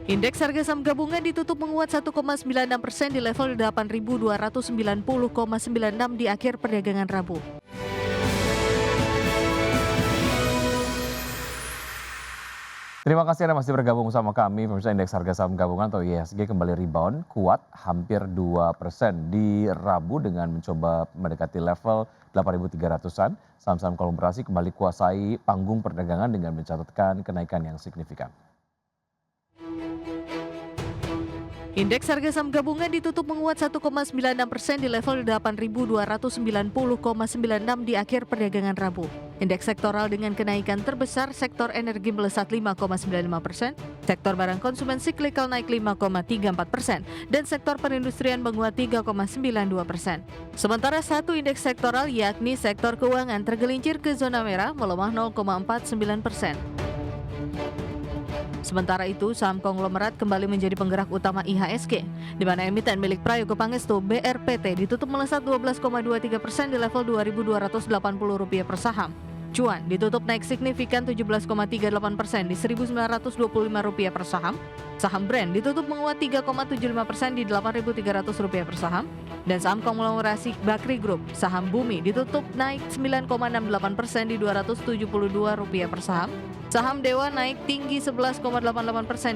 Indeks harga saham gabungan ditutup menguat 1,96% di level 8.290,96 di akhir perdagangan Rabu. Terima kasih Anda masih bergabung sama kami. Pemirsa, indeks harga saham gabungan atau IHSG kembali rebound kuat hampir 2% di Rabu dengan mencoba mendekati level 8.300-an. Saham-saham konglomerasi kembali kuasai panggung perdagangan dengan mencatatkan kenaikan yang signifikan. Indeks harga saham gabungan ditutup menguat 1,96% di level 8.290,96 di akhir perdagangan Rabu. Indeks sektoral dengan kenaikan terbesar, sektor energi melesat 5,95%, sektor barang konsumen siklikal naik 5,34%, dan sektor perindustrian menguat 3,92%. Sementara satu indeks sektoral yakni sektor keuangan tergelincir ke zona merah melemah 0,49%. Sementara itu, saham konglomerat kembali menjadi penggerak utama IHSG, di mana emiten milik Prayogo Pangestu BRPT ditutup melesat 12,23% di level Rp2.280 per saham. Cuan ditutup naik signifikan 17,38% di Rp1.925 per saham. Saham Brand ditutup menguat 3,75% di Rp8.300 per saham. Dan saham konglomerasi Bakri Group, saham Bumi ditutup naik 9,68% di Rp272 per saham. Saham Dewa naik tinggi 11,88%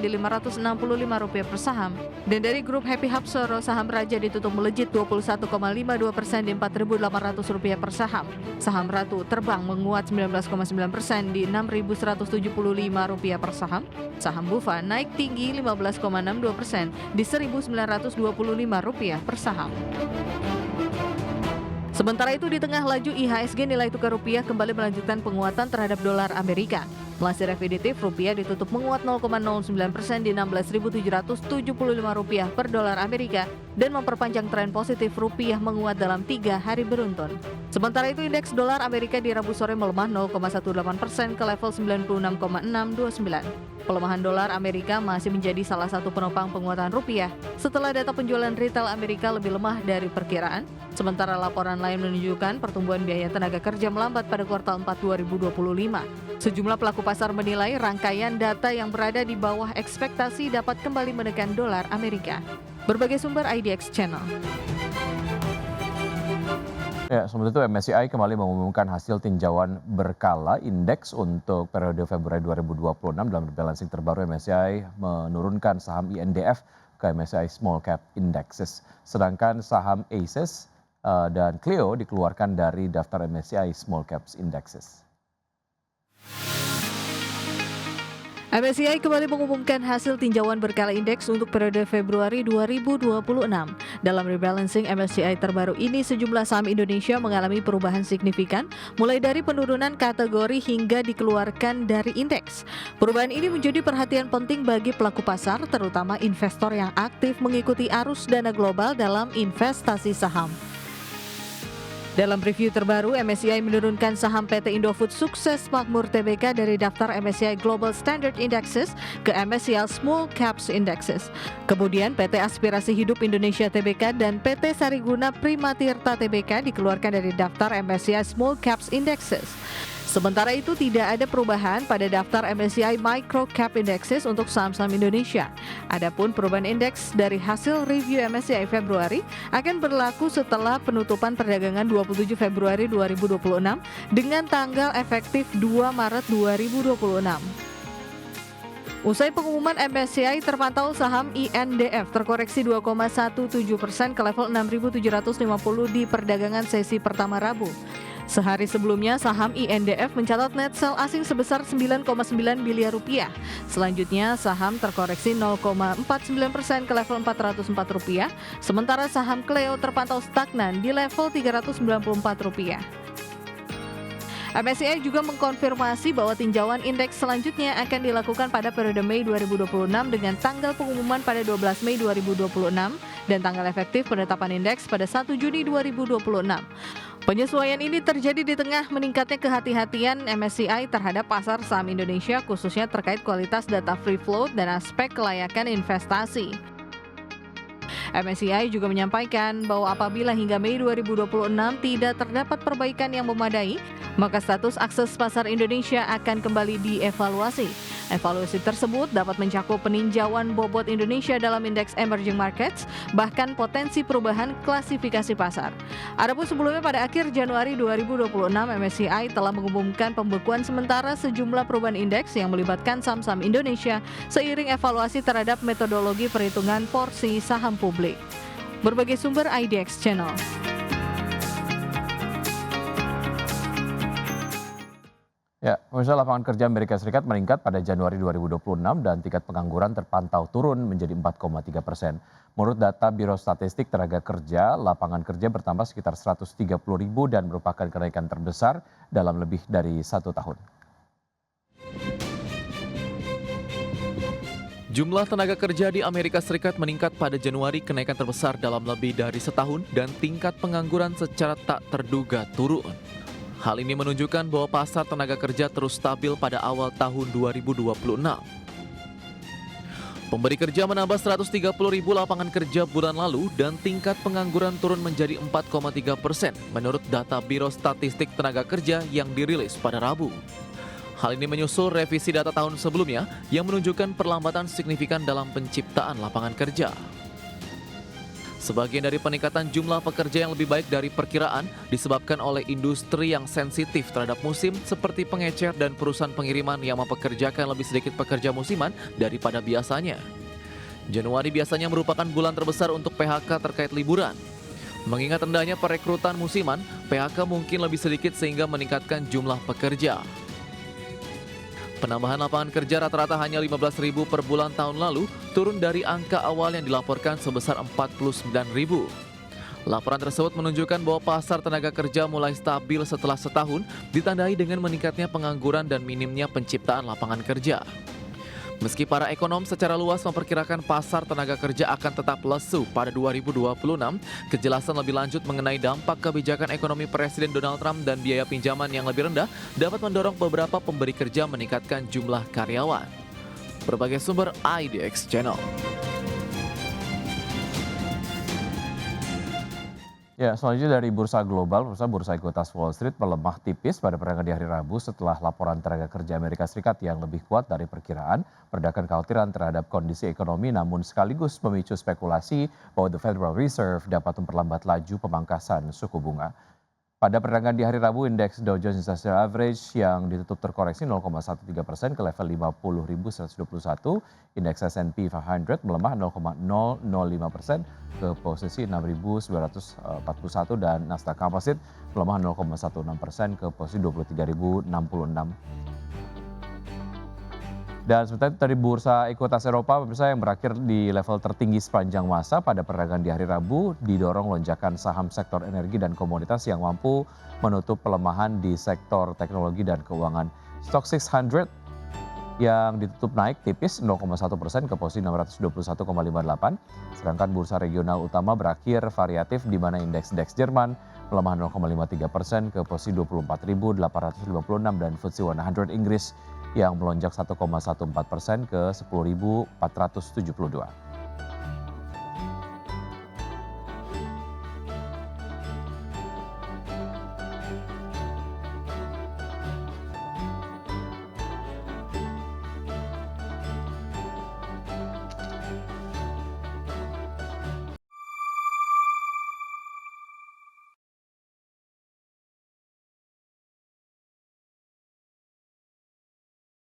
di Rp565 per saham. Dan dari grup Happy Hapsoro, saham Raja ditutup melejit 21,52% di Rp4.800 per saham. Saham Ratu Terbang menguat 19,9% di Rp6.175 per saham. Saham Bufa naik tinggi 15,62% di Rp1.925 per saham. Sementara itu, di tengah laju IHSG, nilai tukar rupiah kembali melanjutkan penguatan terhadap dolar Amerika. Melansir Refinitiv, rupiah ditutup menguat 0,09% di Rp16.775 per dolar Amerika dan memperpanjang tren positif rupiah menguat dalam 3 hari beruntun. Sementara itu, indeks dolar Amerika di Rabu sore melemah 0,18% ke level 96,629. Pelemahan dolar Amerika masih menjadi salah satu penopang penguatan rupiah setelah data penjualan retail Amerika lebih lemah dari perkiraan. Sementara laporan lain menunjukkan pertumbuhan biaya tenaga kerja melambat pada kuartal 4 2025. Sejumlah pelaku pasar menilai rangkaian data yang berada di bawah ekspektasi dapat kembali menekan dolar Amerika. Berbagai sumber IDX Channel. Ya, sementara itu MSCI kembali mengumumkan hasil tinjauan berkala indeks untuk periode Februari 2026. Dalam rebalancing terbaru, MSCI menurunkan saham INDF ke MSCI Small Cap Indexes. Sedangkan saham ACES dan Clio dikeluarkan dari daftar MSCI Small Caps Indexes. MSCI kembali mengumumkan hasil tinjauan berkala indeks untuk periode Februari 2026. Dalam rebalancing MSCI terbaru ini, sejumlah saham Indonesia mengalami perubahan signifikan, mulai dari penurunan kategori hingga dikeluarkan dari indeks. Perubahan ini menjadi perhatian penting bagi pelaku pasar, terutama investor yang aktif mengikuti arus dana global dalam investasi saham. Dalam review terbaru, MSCI menurunkan saham PT Indofood Sukses Makmur Tbk dari daftar MSCI Global Standard Indexes ke MSCI Small Caps Indexes. Kemudian PT Aspirasi Hidup Indonesia Tbk dan PT Sariguna Primatirta Tbk dikeluarkan dari daftar MSCI Small Caps Indexes. Sementara itu, tidak ada perubahan pada daftar MSCI Micro Cap Indexes untuk saham-saham Indonesia. Adapun perubahan indeks dari hasil review MSCI Februari akan berlaku setelah penutupan perdagangan 27 Februari 2026 dengan tanggal efektif 2 Maret 2026. Usai pengumuman MSCI, terpantau saham INDF terkoreksi 2,17% ke level 6.750 di perdagangan sesi pertama Rabu. Sehari sebelumnya, saham INDF mencatat net sell asing sebesar 9,9 miliar rupiah. Selanjutnya, saham terkoreksi 0,49% ke level 404 rupiah, sementara saham Clio terpantau stagnan di level 394 rupiah. MSCI juga mengkonfirmasi bahwa tinjauan indeks selanjutnya akan dilakukan pada periode Mei 2026 dengan tanggal pengumuman pada 12 Mei 2026 dan tanggal efektif penetapan indeks pada 1 Juni 2026. Penyesuaian ini terjadi di tengah meningkatnya kehati-hatian MSCI terhadap pasar saham Indonesia, khususnya terkait kualitas data free float dan aspek kelayakan investasi. MSCI juga menyampaikan bahwa apabila hingga Mei 2026 tidak terdapat perbaikan yang memadai, maka status akses pasar Indonesia akan kembali dievaluasi. Evaluasi tersebut dapat mencakup peninjauan bobot Indonesia dalam indeks emerging markets, bahkan potensi perubahan klasifikasi pasar. Adapun sebelumnya pada akhir Januari 2026, MSCI telah mengumumkan pembekuan sementara sejumlah perubahan indeks yang melibatkan saham-saham Indonesia seiring evaluasi terhadap metodologi perhitungan porsi saham publik. Berbagai sumber IDX Channel. Ya, pemirsa, lapangan kerja Amerika Serikat meningkat pada Januari 2026 dan tingkat pengangguran terpantau turun menjadi 4,3%. Menurut data Biro Statistik Tenaga Kerja, lapangan kerja bertambah sekitar 130.000 dan merupakan kenaikan terbesar dalam lebih dari 1 tahun. Jumlah tenaga kerja di Amerika Serikat meningkat pada Januari, kenaikan terbesar dalam lebih dari setahun, dan tingkat pengangguran secara tak terduga turun. Hal ini menunjukkan bahwa pasar tenaga kerja terus stabil pada awal tahun 2026. Pemberi kerja menambah 130.000 lapangan kerja bulan lalu dan tingkat pengangguran turun menjadi 4,3% menurut data Biro Statistik Tenaga Kerja yang dirilis pada Rabu. Hal ini menyusul revisi data tahun sebelumnya yang menunjukkan perlambatan signifikan dalam penciptaan lapangan kerja. Sebagian dari peningkatan jumlah pekerja yang lebih baik dari perkiraan disebabkan oleh industri yang sensitif terhadap musim seperti pengecer dan perusahaan pengiriman yang mempekerjakan lebih sedikit pekerja musiman daripada biasanya. Januari biasanya merupakan bulan terbesar untuk PHK terkait liburan. Mengingat rendahnya perekrutan musiman, PHK mungkin lebih sedikit sehingga meningkatkan jumlah pekerja. Penambahan lapangan kerja rata-rata hanya 15.000 per bulan tahun lalu, turun dari angka awal yang dilaporkan sebesar 49.000. Laporan tersebut menunjukkan bahwa pasar tenaga kerja mulai stabil setelah setahun, ditandai dengan meningkatnya pengangguran dan minimnya penciptaan lapangan kerja. Meski para ekonom secara luas memperkirakan pasar tenaga kerja akan tetap lesu pada 2026, kejelasan lebih lanjut mengenai dampak kebijakan ekonomi Presiden Donald Trump dan biaya pinjaman yang lebih rendah dapat mendorong beberapa pemberi kerja meningkatkan jumlah karyawan. Berbagai sumber IDX Channel. Ya, selanjutnya dari bursa global, bursa ekuitas Wall Street melemah tipis pada perdagangan di hari Rabu setelah laporan tenaga kerja Amerika Serikat yang lebih kuat dari perkiraan, meredakan kekhawatiran terhadap kondisi ekonomi namun sekaligus memicu spekulasi bahwa The Federal Reserve dapat memperlambat laju pemangkasan suku bunga. Pada perdagangan di hari Rabu, indeks Dow Jones Industrial Average yang ditutup terkoreksi 0,13% ke level 50.121, indeks S&P 500 melemah 0,005% ke posisi 6.941 dan Nasdaq Composite melemah 0,16% ke posisi 23.066. Dan sementara itu dari bursa ekuitas Eropa, pemirsa, yang berakhir di level tertinggi sepanjang masa pada perdagangan di hari Rabu, didorong lonjakan saham sektor energi dan komoditas yang mampu menutup pelemahan di sektor teknologi dan keuangan. Stock 600 yang ditutup naik tipis 0,1% ke posisi 621,58. Sedangkan bursa regional utama berakhir variatif di mana indeks Jerman melemah 0,53% ke posisi 24.856 dan FTSE 100 Inggris yang melonjak 1,14% ke 10.472.